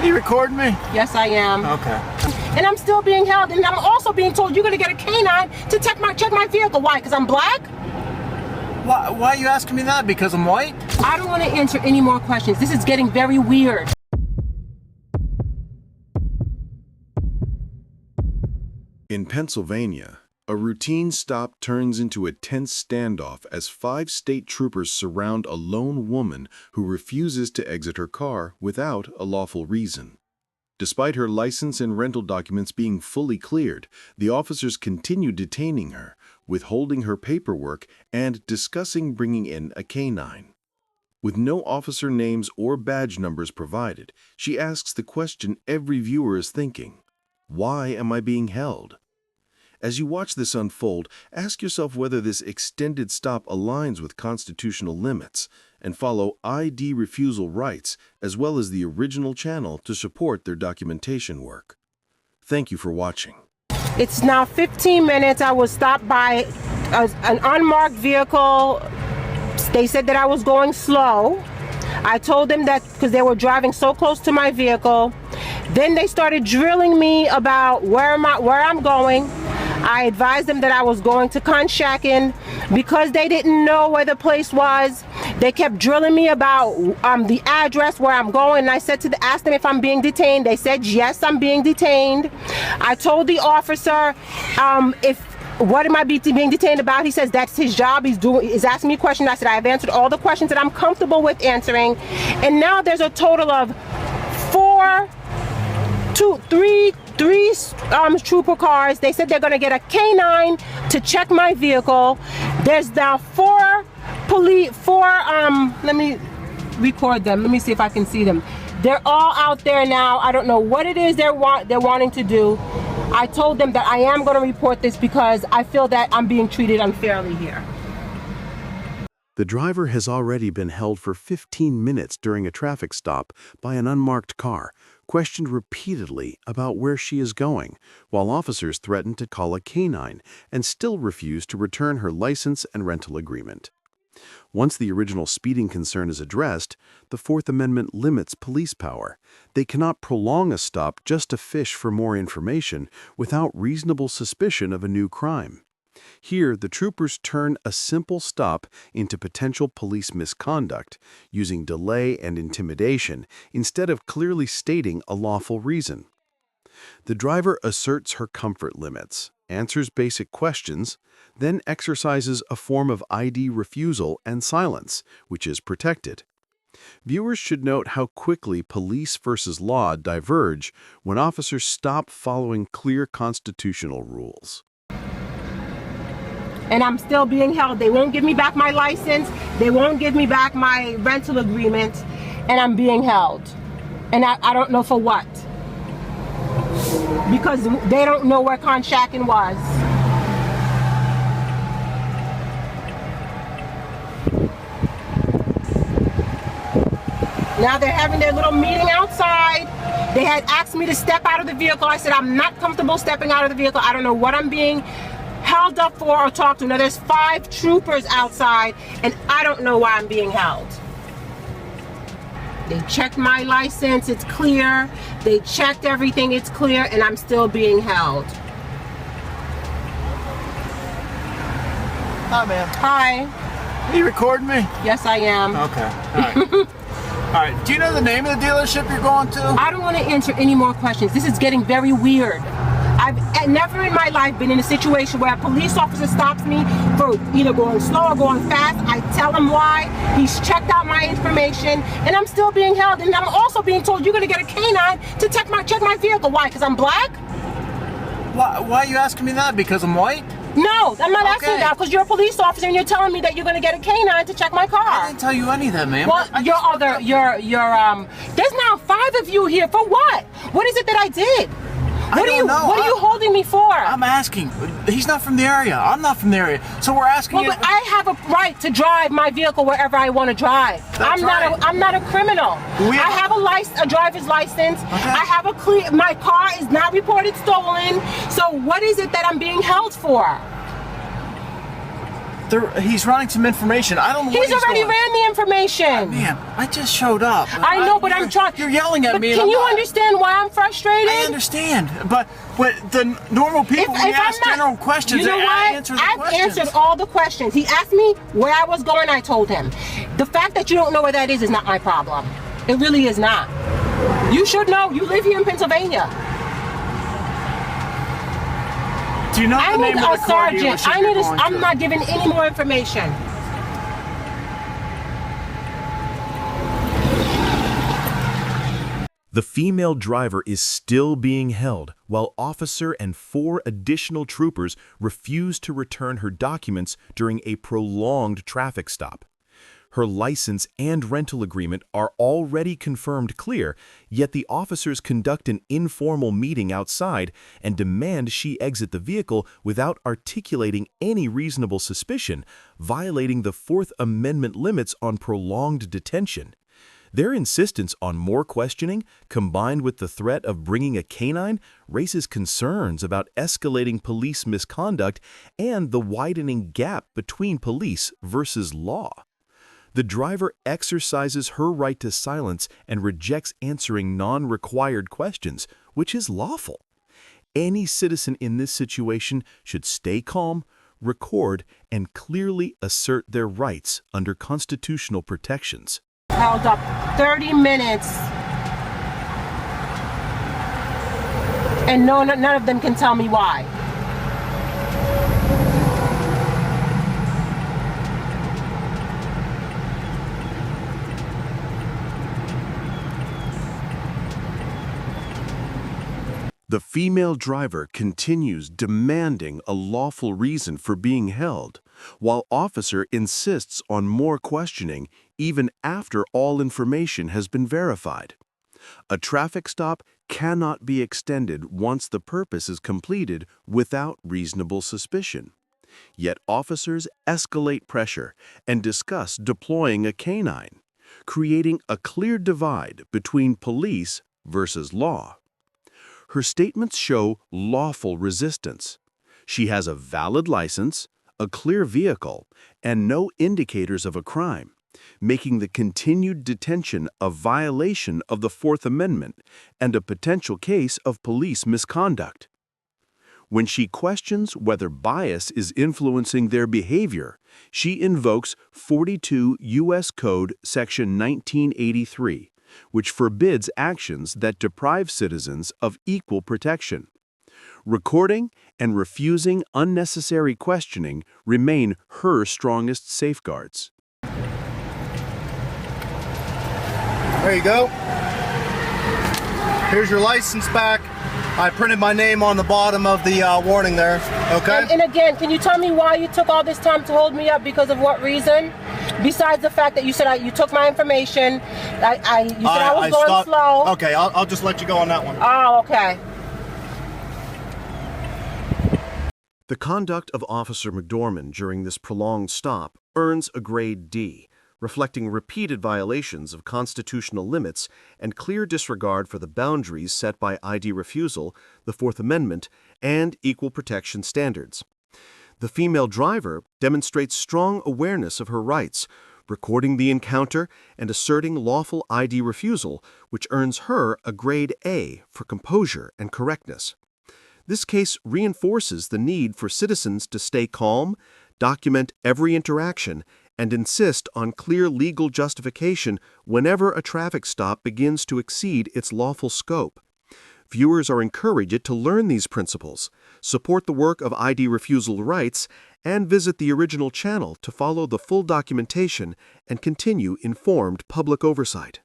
Are you recording me? Yes, I am. Okay. And I'm still being held, and I'm also being told you're gonna get a canine to check my vehicle. Why? Because I'm black? Why are you asking me that? Because I'm white? I don't want to answer any more questions. This is getting very weird. In Pennsylvania, a routine stop turns into a tense standoff as 5 state troopers surround a lone woman who refuses to exit her car without a lawful reason. Despite her license and rental documents being fully cleared, the officers continue detaining her, withholding her paperwork, and discussing bringing in a canine. With no officer names or badge numbers provided, she asks the question every viewer is thinking: why am I being held? As you watch this unfold, ask yourself whether this extended stop aligns with constitutional limits and follow ID refusal rights as well as the original channel to support their documentation work. Thank you for watching. It's now 15 minutes. I was stopped by an unmarked vehicle. They said that I was going slow. I told them that because they were driving so close to my vehicle. Then they started drilling me about where I'm going. I advised them that I was going to Conshohocken. Because they didn't know where the place was, they kept drilling me about the address where I'm going. And I said asked them if I'm being detained. They said yes, I'm being detained. I told the officer what am I being detained about? He says that's his job. He's asking me questions. I said I've answered all the questions that I'm comfortable with answering. And now there's a total of three trooper cars. They said they're going to get a canine to check my vehicle. There's now four, let me record them. Let me see if I can see them. They're all out there now. I don't know what it is they're wanting to do. I told them that I am going to report this because I feel that I'm being treated unfairly here. The driver has already been held for 15 minutes during a traffic stop by an unmarked car, questioned repeatedly about where she is going, while officers threaten to call a canine and still refuse to return her license and rental agreement. Once the original speeding concern is addressed, the Fourth Amendment limits police power. They cannot prolong a stop just to fish for more information without reasonable suspicion of a new crime. Here, the troopers turn a simple stop into potential police misconduct, using delay and intimidation instead of clearly stating a lawful reason. The driver asserts her comfort limits, answers basic questions, then exercises a form of ID refusal and silence, which is protected. Viewers should note how quickly police versus law diverge when officers stop following clear constitutional rules. And I'm still being held. They won't give me back my license. They won't give me back my rental agreement. And I'm being held. And I don't know for what. Because they don't know where Conshohocken was. Now they're having their little meeting outside. They had asked me to step out of the vehicle. I said I'm not comfortable stepping out of the vehicle. I don't know what I'm being held up for or talked to. Now there's 5 troopers outside and I don't know why I'm being held. They checked my license, it's clear. They checked everything, it's clear, and I'm still being held. Hi, ma'am. Hi. Are you recording me? Yes, I am. Okay. All right. All right. Do you know the name of the dealership you're going to? I don't want to answer any more questions. This is getting very weird. I've never in my life been in a situation where a police officer stops me for either going slow or going fast. I tell him why. He's checked out my information, and I'm still being held. And I'm also being told you're going to get a canine to check my vehicle. Why? Because I'm black? Why are you asking me that? Because I'm white? No, I'm not asking that because you're a police officer and you're telling me that you're going to get a canine to check my car. I didn't tell you any of that, ma'am. Well, there's now 5 of you here for what? What is it that I did? What are you holding me for? I'm asking. He's not from the area. I'm not from the area. So we're asking you. But I have a right to drive my vehicle wherever I want to drive. I'm not a criminal. I have a driver's license. Okay. I have my car is not reported stolen. So what is it that I'm being held for? He's running some information. I don't know what He's already doing. ran the information. Man, I just showed up. I know, but I'm trying. You're yelling at but me. Can you understand why I'm frustrated? I understand, but the normal people, we ask general questions. You know what? I've answered all the questions. He asked me where I was going. I told him. The fact that you don't know where that is not my problem. It really is not. You should know. You live here in Pennsylvania. Do you know the name of the car dealership? I'm not giving any more information. The female driver is still being held while officer and 4 additional troopers refuse to return her documents during a prolonged traffic stop. Her license and rental agreement are already confirmed clear, yet the officers conduct an informal meeting outside and demand she exit the vehicle without articulating any reasonable suspicion, violating the Fourth Amendment limits on prolonged detention. Their insistence on more questioning, combined with the threat of bringing a canine, raises concerns about escalating police misconduct and the widening gap between police versus law. The driver exercises her right to silence and rejects answering non-required questions, which is lawful. Any citizen in this situation should stay calm, record, and clearly assert their rights under constitutional protections. Held up 30 minutes. And none of them can tell me why. The female driver continues demanding a lawful reason for being held, while officer insists on more questioning even after all information has been verified. A traffic stop cannot be extended once the purpose is completed without reasonable suspicion. Yet officers escalate pressure and discuss deploying a canine, creating a clear divide between police versus law. Her statements show lawful resistance. She has a valid license, a clear vehicle, and no indicators of a crime, making the continued detention a violation of the Fourth Amendment and a potential case of police misconduct. When she questions whether bias is influencing their behavior, she invokes 42 U.S. Code Section 1983, which forbids actions that deprive citizens of equal protection. Recording and refusing unnecessary questioning remain her strongest safeguards. There you go. Here's your license back. I printed my name on the bottom of the warning there, okay? And again, can you tell me why you took all this time to hold me up? Because of what reason? Besides the fact that you said you took my information, you said I was going slow. Okay, I'll just let you go on that one. Oh, okay. The conduct of Officer McDormand during this prolonged stop earns a grade D, reflecting repeated violations of constitutional limits and clear disregard for the boundaries set by ID refusal, the Fourth Amendment, and equal protection standards. The female driver demonstrates strong awareness of her rights, recording the encounter and asserting lawful ID refusal, which earns her a grade A for composure and correctness. This case reinforces the need for citizens to stay calm, document every interaction, and insist on clear legal justification whenever a traffic stop begins to exceed its lawful scope. Viewers are encouraged to learn these principles, support the work of ID Refusal Rights, and visit the original channel to follow the full documentation and continue informed public oversight.